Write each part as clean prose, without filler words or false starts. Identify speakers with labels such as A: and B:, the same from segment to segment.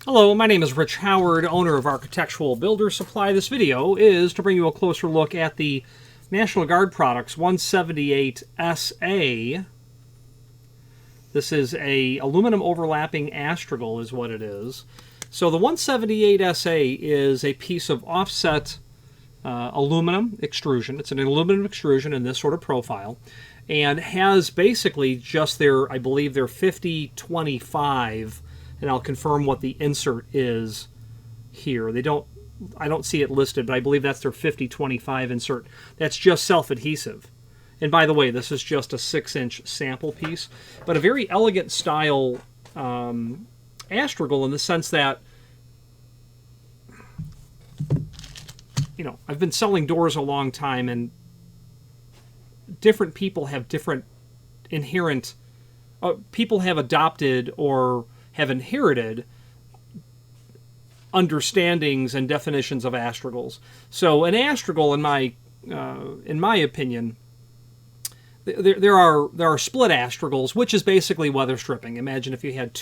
A: Hello, my name is Rich Howard, owner of Architectural Builder Supply. This video is to bring you a closer look at the National Guard Products 178SA. This is a aluminum overlapping astragal is what it is. So the 178SA is a piece of offset aluminum extrusion. It's an aluminum extrusion in this sort of profile and has basically just their, I believe, their 50-25, and I'll confirm what the insert is here. I don't see it listed, but I believe that's their 50-25 insert. That's just self-adhesive. And by the way, this is just a 6-inch sample piece, but a very elegant style astragal in the sense that, you know, I've been selling doors a long time, and different people have different inherent, people have adopted or have inherited understandings and definitions of astragals. So an astragal, in my opinion, there are split astragals, which is basically weather stripping. Imagine if you had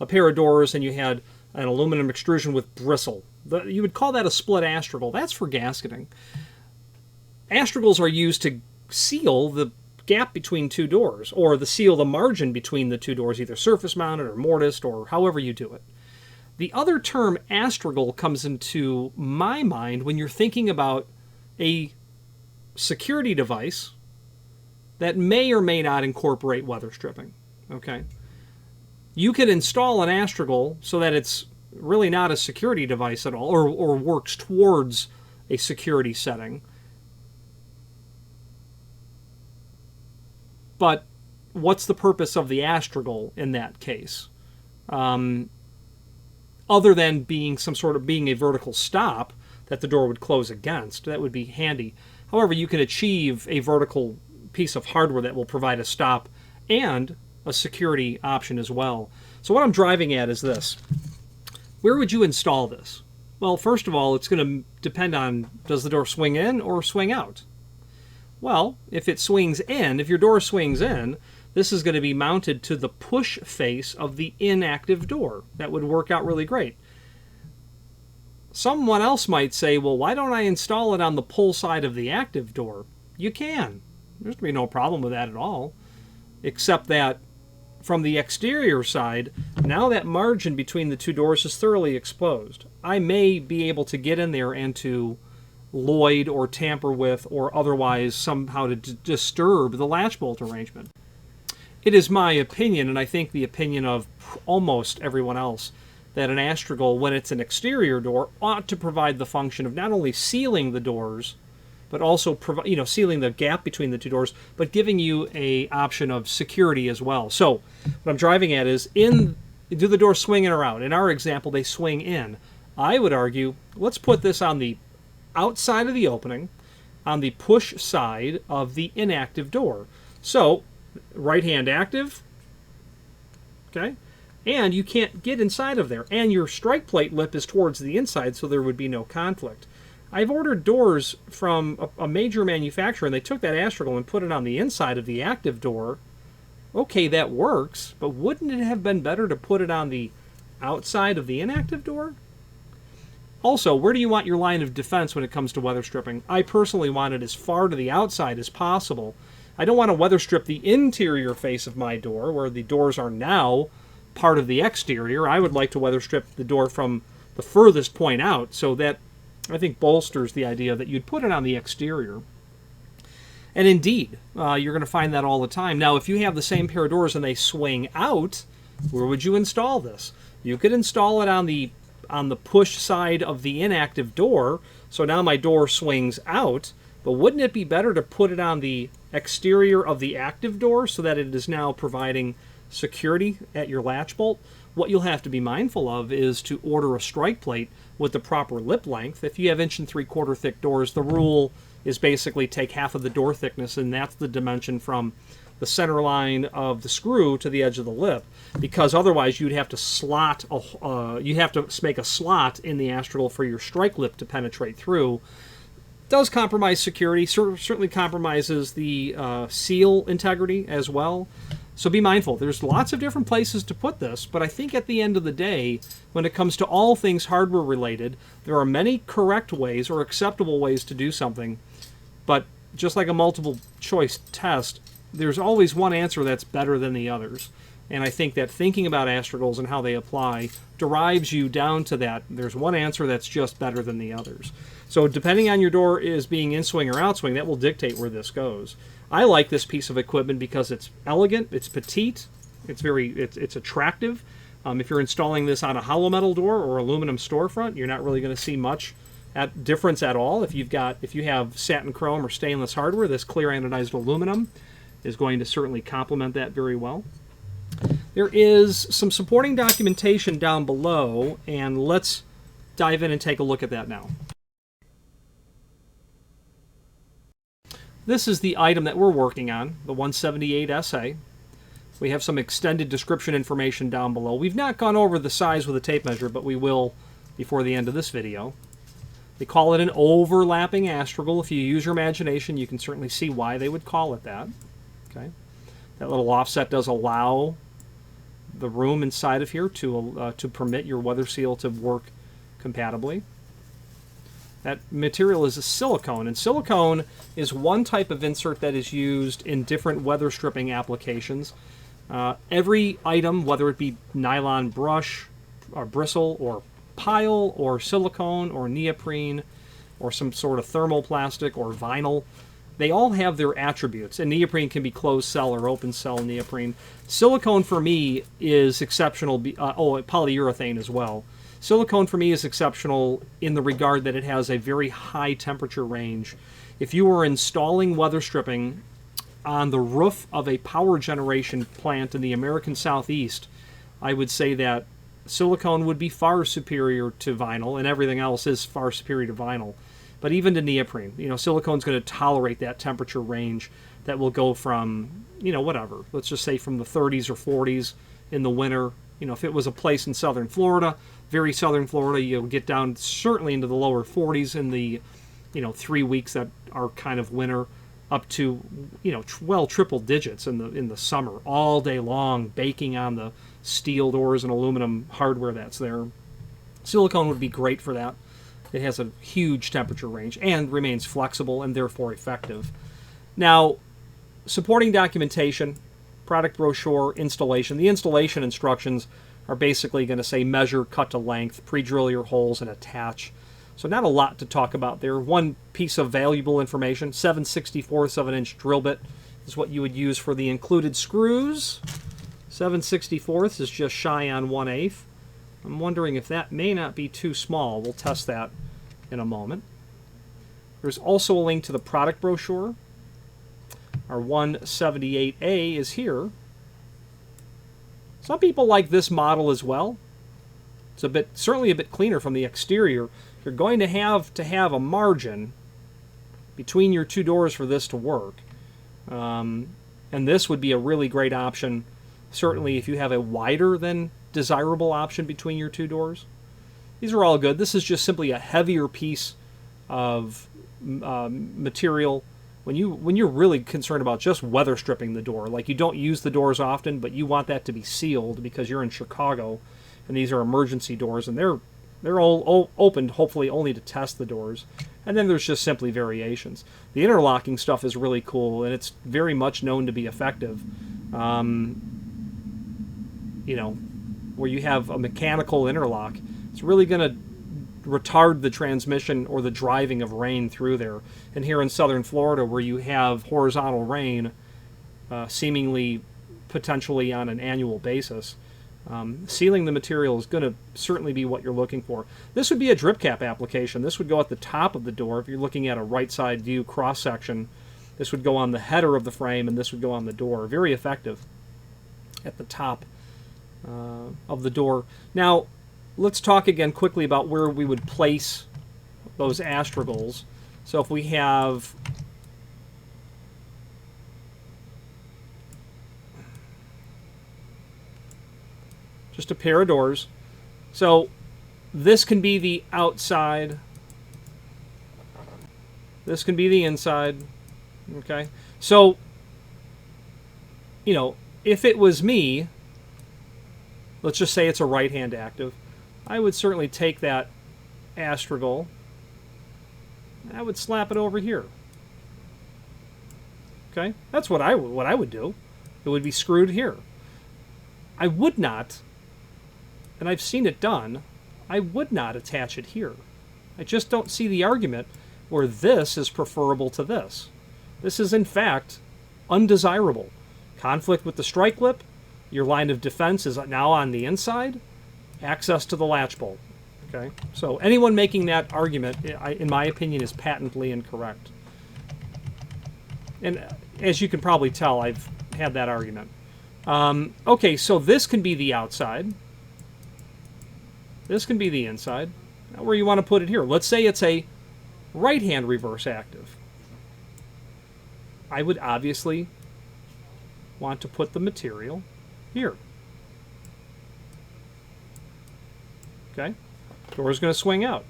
A: a pair of doors and you had an aluminum extrusion with bristle. You would call that a split astragal. That's for gasketing. Astragals are used to seal the gap between two doors, or seal the margin between the two doors, either surface mounted or mortised, or however you do it. The other term astragal comes into my mind when you're thinking about a security device that may or may not incorporate weather stripping. Okay, you could install an astragal so that it's really not a security device at all, or works towards a security setting. But what's the purpose of the astragal in that case? Other than being a vertical stop that the door would close against. That would be handy. However, you can achieve a vertical piece of hardware that will provide a stop and a security option as well. So what I'm driving at is this. Where would you install this? Well, first of all, it's going to depend on, does the door swing in or swing out? Well, if it swings in, if your door swings in, this is going to be mounted to the push face of the inactive door. That would work out really great. Someone else might say, well, why don't I install it on the pull side of the active door? You can. There's going to be no problem with that at all. Except that from the exterior side, now that margin between the two doors is thoroughly exposed. I may be able to get in there and to Lloyd or tamper with or otherwise somehow to disturb the latch bolt arrangement. It is my opinion, and I think the opinion of almost everyone else, that an astragal, when it's an exterior door, ought to provide the function of not only sealing the doors, but also sealing the gap between the two doors, but giving you a option of security as well. So what I'm driving at is, do the doors swing in or out? In our example, they swing in. I would argue, let's put this on the outside of the opening, on the push side of the inactive door. So, right hand active, okay, and you can't get inside of there. And your strike plate lip is towards the inside, so there would be no conflict. I've ordered doors from a major manufacturer, and they took that astragal and put it on the inside of the active door. Okay, that works, but wouldn't it have been better to put it on the outside of the inactive door? Also, where do you want your line of defense when it comes to weather stripping? I personally want it as far to the outside as possible. I don't want to weather strip the interior face of my door, where the doors are now part of the exterior. I would like to weather strip the door from the furthest point out, so that, I think, bolsters the idea that you'd put it on the exterior. And indeed, you're going to find that all the time. Now, if you have the same pair of doors and they swing out, where would you install this? You could install it on the push side of the inactive door, so now my door swings out, but wouldn't it be better to put it on the exterior of the active door so that it is now providing security at your latch bolt? What you'll have to be mindful of is to order a strike plate with the proper lip length. If you have 1 3/4 thick doors, the rule is basically take half of the door thickness, and that's the dimension from the center line of the screw to the edge of the lip, because otherwise you'd have to make a slot in the astragal for your strike lip to penetrate through. Does compromise security, certainly compromises the seal integrity as well. So be mindful. There's lots of different places to put this, but I think at the end of the day, when it comes to all things hardware related, there are many correct ways or acceptable ways to do something. But just like a multiple choice test, there's always one answer that's better than the others. And I think that thinking about astragals and how they apply derives you down to that. There's one answer that's just better than the others. So depending on your door is being in-swing or outswing, that will dictate where this goes. I like this piece of equipment because it's elegant, it's petite, it's attractive. If you're installing this on a hollow metal door or aluminum storefront, you're not really going to see much difference at all. If you have satin chrome or stainless hardware, this clear anodized aluminum is going to certainly complement that very well. There is some supporting documentation down below, and let's dive in and take a look at that now. This is the item that we're working on, the 178 SA. We have some extended description information down below. We've not gone over the size with a tape measure, but we will before the end of this video. They call it an overlapping astragal. If you use your imagination, you can certainly see why they would call it that. Okay, that little offset does allow the room inside of here to permit your weather seal to work compatibly. That material is a silicone, and silicone is one type of insert that is used in different weather stripping applications. Every item, whether it be nylon brush or bristle or pile or silicone or neoprene or some sort of thermoplastic or vinyl, they all have their attributes. And neoprene can be closed cell or open cell neoprene. Silicone for me is exceptional. Polyurethane as well. Silicone for me is exceptional in the regard that it has a very high temperature range. If you were installing weather stripping on the roof of a power generation plant in the American Southeast, I would say that silicone would be far superior to vinyl, and everything else is far superior to vinyl. But even to neoprene, silicone's going to tolerate that temperature range that will go from, whatever. Let's just say from the 30s or 40s in the winter. If it was a place in southern Florida, very southern Florida, you'll get down certainly into the lower 40s in the, 3 weeks that are kind of winter, up to, triple digits in the summer, all day long, baking on the steel doors and aluminum hardware that's there. Silicone would be great for that. It has a huge temperature range and remains flexible and therefore effective. Now, supporting documentation, product brochure, installation. The installation instructions are basically going to say measure, cut to length, pre-drill your holes, and attach. So not a lot to talk about there. One piece of valuable information, 7/64 of an inch drill bit is what you would use for the included screws. 7/64 is just shy on 1/8. I'm wondering if that may not be too small. We'll test that in a moment. There's also a link to the product brochure. Our 178A is here. Some people like this model as well. It's certainly a bit cleaner from the exterior. You're going to have a margin between your two doors for this to work. And this would be a really great option, certainly if you have a wider than desirable option between your two doors. These are all good. This is just simply a heavier piece of material. When you're really concerned about just weather stripping the door, like you don't use the doors often, but you want that to be sealed because you're in Chicago, and these are emergency doors, and they're all opened hopefully only to test the doors. And then there's just simply variations. The interlocking stuff is really cool, and it's very much known to be effective. Where you have a mechanical interlock, it's really going to retard the transmission or the driving of rain through there. And here in southern Florida, where you have horizontal rain seemingly potentially on an annual basis, sealing the material is going to certainly be what you're looking for. This would be a drip cap application. This would go at the top of the door. If you're looking at a right side view cross section, this would go on the header of the frame, and this would go on the door. Very effective at the top of the door. Now, let's talk again quickly about where we would place those astragals. So if we have just a pair of doors, so this can be the outside, this can be the inside. Okay, so if it was me, let's just say it's a right-hand active, I would certainly take that astragal, and I would slap it over here. Okay, that's what I would do. It would be screwed here. I would not, and I've seen it done, I would not attach it here. I just don't see the argument where this is preferable to this. This is, in fact, undesirable. Conflict with the strike lip, your line of defense is now on the inside, access to the latch bolt. Okay, so anyone making that argument, in my opinion, is patently incorrect. And as you can probably tell, I've had that argument. Okay, so this can be the outside. This can be the inside. Now where you want to put it here. Let's say it's a right-hand reverse active. I would obviously want to put the material here. Okay? Door is going to swing out.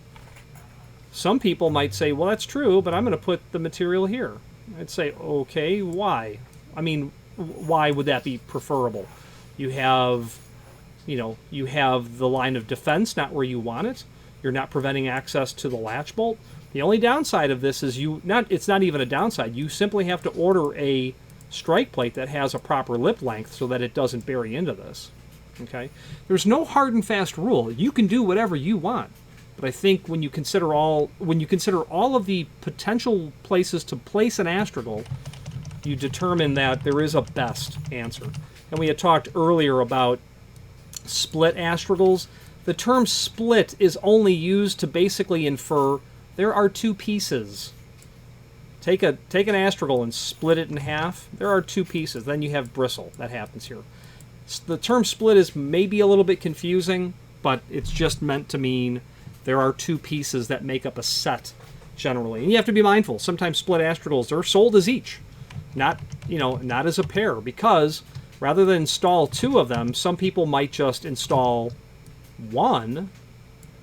A: Some people might say, well, that's true, but I'm going to put the material here. I'd say, okay, why? I mean, why would that be preferable? You have, you have the line of defense not where you want it. You're not preventing access to the latch bolt. The only downside of this is it's not even a downside. You simply have to order a strike plate that has a proper lip length so that it doesn't bury into this. Okay? There's no hard and fast rule. You can do whatever you want. But I think when you consider all of the potential places to place an astragal, you determine that there is a best answer. And we had talked earlier about split astragals. The term split is only used to basically infer there are two pieces. Take an astragal and split it in half. There are two pieces. Then you have bristle. That happens here. The term split is maybe a little bit confusing, but it's just meant to mean there are two pieces that make up a set generally. And you have to be mindful. Sometimes split astragals are sold as each, not as a pair, because rather than install two of them, some people might just install one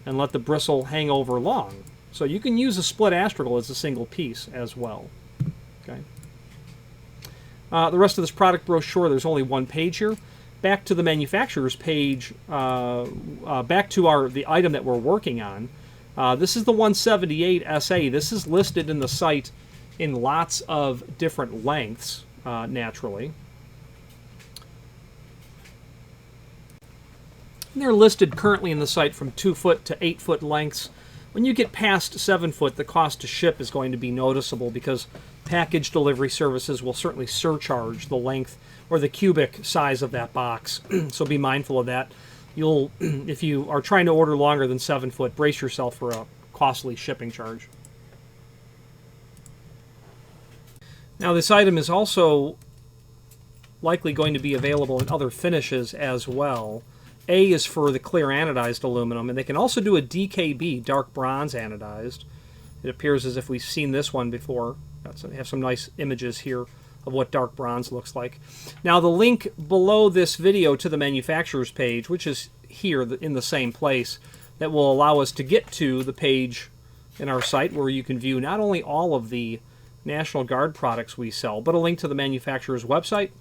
A: and let the bristle hang over long. So you can use a split astragal as a single piece as well. Okay. The rest of this product brochure, there's only one page here. Back to the manufacturer's page, back to the item that we're working on. This is the 178 SA. This is listed in the site in lots of different lengths, naturally. And they're listed currently in the site from 2-foot to 8-foot lengths. When you get past 7 foot, the cost to ship is going to be noticeable because package delivery services will certainly surcharge the length or the cubic size of that box. So be mindful of that. If you are trying to order longer than 7 foot, brace yourself for a costly shipping charge. Now this item is also likely going to be available in other finishes as well. A is for the clear anodized aluminum, and they can also do a DKB, dark bronze anodized. It appears as if we've seen this one before. I have some nice images here of what dark bronze looks like. Now the link below this video to the manufacturer's page, which is here in the same place, that will allow us to get to the page in our site where you can view not only all of the National Guard products we sell, but a link to the manufacturer's website,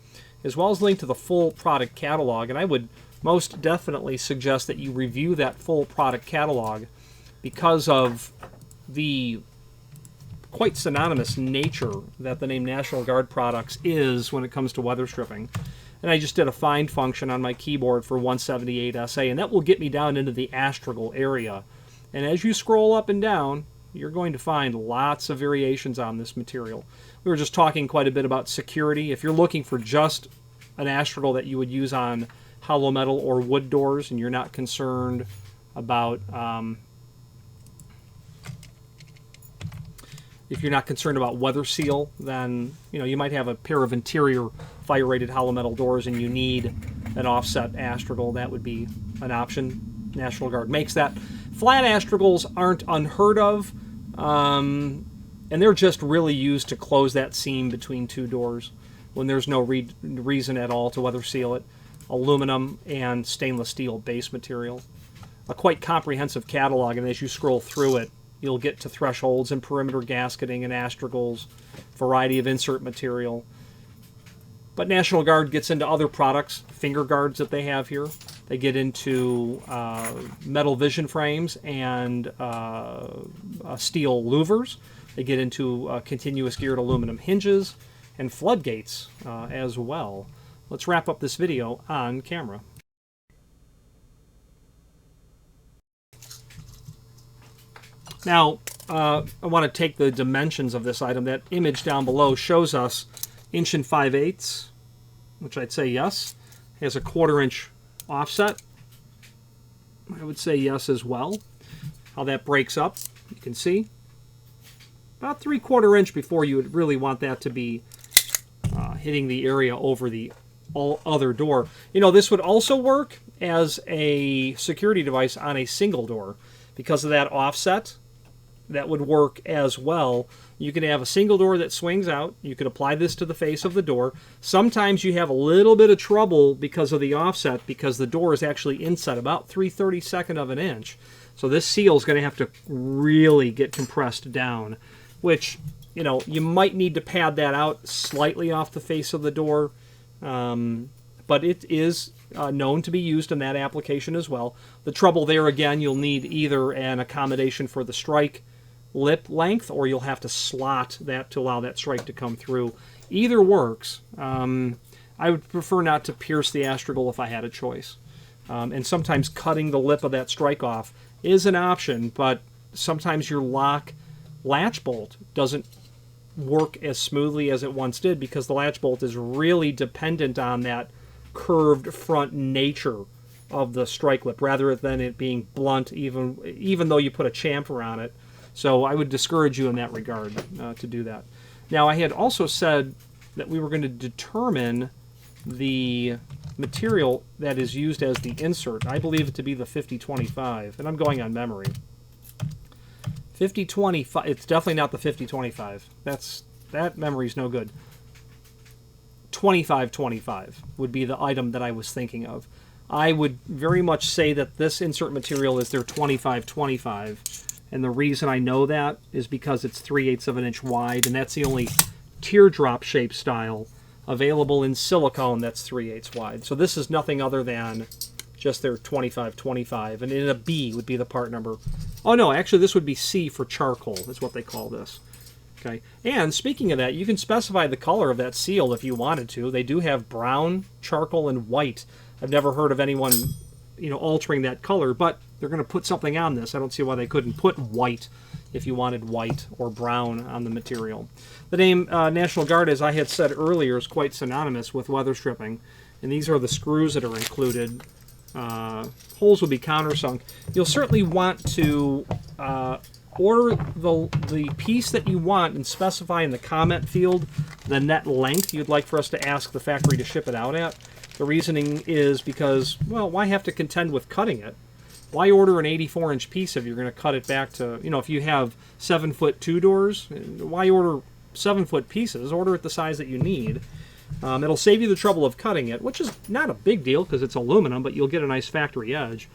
A: as well as a link to the full product catalog. And I would most definitely suggest that you review that full product catalog because of the quite synonymous nature that the name National Guard products is when it comes to weather stripping. And I just did a find function on my keyboard for 178 SA, and that will get me down into the astragal area. And as you scroll up and down, you're going to find lots of variations on this material. We were just talking quite a bit about security. If you're looking for just an astragal that you would use on hollow metal or wood doors, and you're not concerned about if you're not concerned about weather seal, then you might have a pair of interior fire-rated hollow metal doors and you need an offset astragal. That would be an option. National Guard makes that. Flat astragals aren't unheard of, and they're just really used to close that seam between two doors when there's no reason at all to weather seal it. Aluminum and stainless steel base material. A quite comprehensive catalog, and as you scroll through it, you'll get to thresholds and perimeter gasketing and astragals, variety of insert material. But National Guard gets into other products, finger guards that they have here. They get into metal vision frames and steel louvers. They get into continuous geared aluminum hinges and floodgates as well. Let's wrap up this video on camera. Now, I want to take the dimensions of this item. That image down below shows us 1 5/8", which I'd say yes. Has a 1/4 inch offset. I would say yes as well. How that breaks up, you can see. About 3/4 inch before you would really want that to be hitting the area over the other door. You know, this would also work as a security device on a single door. Because of that offset, that would work as well. You could have a single door that swings out. You could apply this to the face of the door. Sometimes you have a little bit of trouble because of the offset, because the door is actually inset about 3/32 of an inch. So this seal is going to have to really get compressed down, which, you know, you might need to pad that out slightly off the face of the door. But it is known to be used in that application as well. The trouble there, again, you'll need either an accommodation for the strike lip length, or you'll have to slot that to allow that strike to come through. Either works. I would prefer not to pierce the astragal if I had a choice. And sometimes cutting the lip of that strike off is an option, but sometimes your lock latch bolt doesn't work as smoothly as it once did, because the latch bolt is really dependent on that curved front nature of the strike lip rather than it being blunt, even though you put a chamfer on it. So I would discourage you in that regard to do that. Now, I had also said that we were going to determine the material that is used as the insert. I believe it to be the 5025, and I'm going on memory. 5025, it's definitely not the 5025. That memory's no good. 2525 would be the item that I was thinking of. I would very much say that this insert material is their 2525, and the reason I know that is because it's 3/8 of an inch wide, and that's the only teardrop shape style available in silicone that's 3/8 wide. So this is nothing other than just their 2525, and in a B would be the part number. Oh no, actually this would be C for charcoal, is what they call this. Okay, and speaking of that, you can specify the color of that seal if you wanted to. They do have brown, charcoal, and white. I've never heard of anyone, you know, altering that color, but they're going to put something on this. I don't see why they couldn't put white if you wanted white or brown on the material. The name National Guard, as I had said earlier, is quite synonymous with weather stripping, and these are the screws that are included. Holes will be countersunk. You'll certainly want to order the piece that you want and specify in the comment field the net length you'd like for us to ask the factory to ship it out at. The reasoning is because, well, why have to contend with cutting it? Why order an 84-inch piece if you're going to cut it back to, you know, if you have 7-foot 2 doors, why order 7-foot pieces? Order it the size that you need. It'll save you the trouble of cutting it, which is not a big deal because it's aluminum, but you'll get a nice factory edge,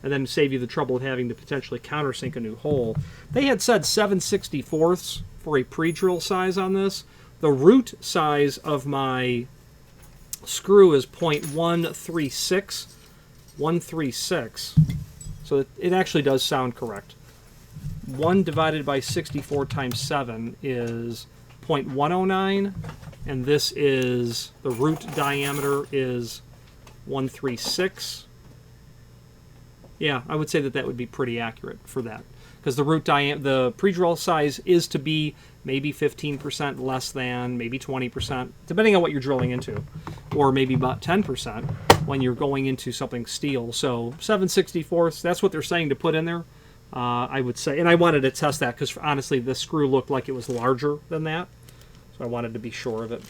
A: and then save you the trouble of having to potentially countersink a new hole. They had said 7/64 for a pre-drill size on this. The root size of my screw is .136. So it actually does sound correct. 1 divided by 64 times 7 is 0.109, and this is, the root diameter is 136. Yeah, I would say that would be pretty accurate for that, because the root the pre-drill size is to be maybe 15% less than, maybe 20%, depending on what you're drilling into, or maybe about 10% when you're going into something steel. So 7/64, that's what they're saying to put in there. I would say, and I wanted to test that because honestly the screw looked like it was larger than that, so I wanted to be sure of it.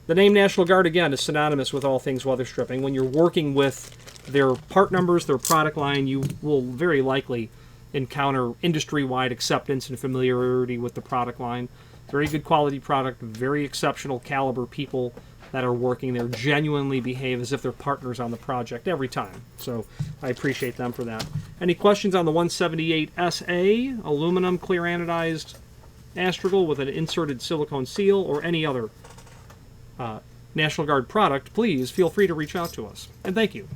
A: The name National Guard, again, is synonymous with all things weather stripping. When you're working with their part numbers, their product line, you will very likely encounter industry-wide acceptance and familiarity with the product line. Very good quality product, very exceptional caliber people that are working there, genuinely behave as if they're partners on the project every time. So I appreciate them for that. Any questions on the 178 SA, aluminum clear anodized astragal with an inserted silicone seal, or any other National Guard product, please feel free to reach out to us. And thank you.